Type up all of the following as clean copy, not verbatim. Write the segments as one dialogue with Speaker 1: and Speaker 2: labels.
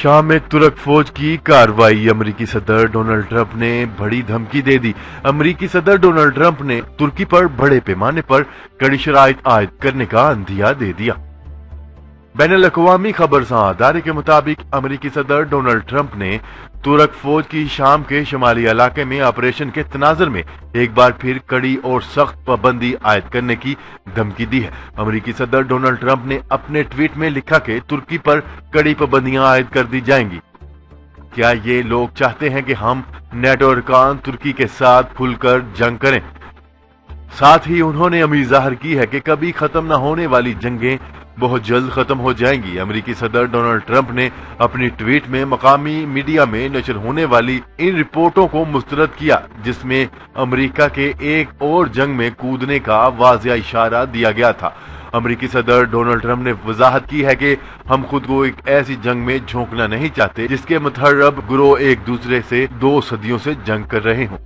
Speaker 1: शाम में तुर्क फौज की कार्रवाई। अमेरिकी सदर डोनाल्ड ट्रंप ने बड़ी धमकी दे दी। अमेरिकी सदर डोनाल्ड ट्रंप ने तुर्की पर बड़े पैमाने पर कड़ी शराइत आयद करने का अंदिया दे दिया। बैनुल अक़वामी खबरसां अदारे के मुताबिक अमेरिकी सदर डोनाल्ड ट्रंप ने तुर्क फौज की शाम के शुमाली इलाके में ऑपरेशन के तनाजुर में एक बार फिर कड़ी और सख्त पाबंदी आयद करने की धमकी दी है। अमेरिकी सदर डोनाल्ड ट्रंप ने अपने ट्वीट में लिखा कि तुर्की पर कड़ी पाबंदियां आयद कर दी जाएंगी। क्या ये लोग चाहते हैं कि हम नेटो अरकान तुर्की के साथ खुलकर जंग करें? साथ ही उन्होंने उम्मीद जाहिर की है कि कभी खत्म न होने वाली जंगें बहुत जल्द खत्म हो जाएंगी। अमेरिकी सदर डोनाल्ड ट्रंप ने अपनी ट्वीट में मकामी मीडिया में नशर होने वाली इन रिपोर्टों को मुस्तरद किया जिसमें अमेरिका के एक और जंग में कूदने का वाज़िया इशारा दिया गया था। अमेरिकी सदर डोनाल्ड ट्रंप ने वजाहत की है कि हम खुद को एक ऐसी जंग में झोंकना नहीं चाहते जिसके मुतहर्रब गिरोह एक दूसरे से 2 सदियों से जंग कर रहे हों।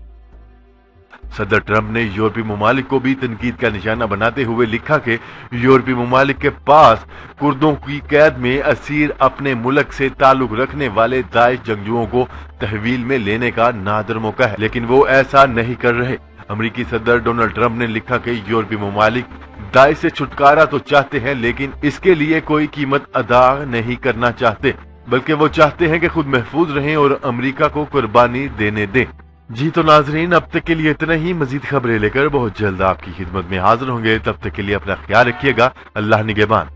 Speaker 1: सदर ट्रंप ने यूरोपीय ममालिक को भी तनकीद का निशाना बनाते हुए लिखा कि यूरोपीय ममालिक के पास कुर्दों की कैद में असीर अपने मुल्क से ताल्लुक रखने वाले दाइश जंगजुओं को तहवील में लेने का नादिर मौका है, लेकिन वो ऐसा नहीं कर रहे। अमेरिकी सदर डोनाल्ड ट्रंप ने लिखा कि यूरोपीय ममालिक दाइश से छुटकारा तो चाहते हैं लेकिन इसके लिए कोई कीमत अदा नहीं करना चाहते, बल्कि वो चाहते हैं कि खुद महफूज रहें और अमेरिका को कुर्बानी देने दें। जी तो नाजरीन, अब तक के लिए इतना ही। मजीद खबरें लेकर बहुत जल्द आपकी खिदमत में हाजिर होंगे। तब तक के लिए अपना ख्याल रखिएगा। अल्लाह निगहबान।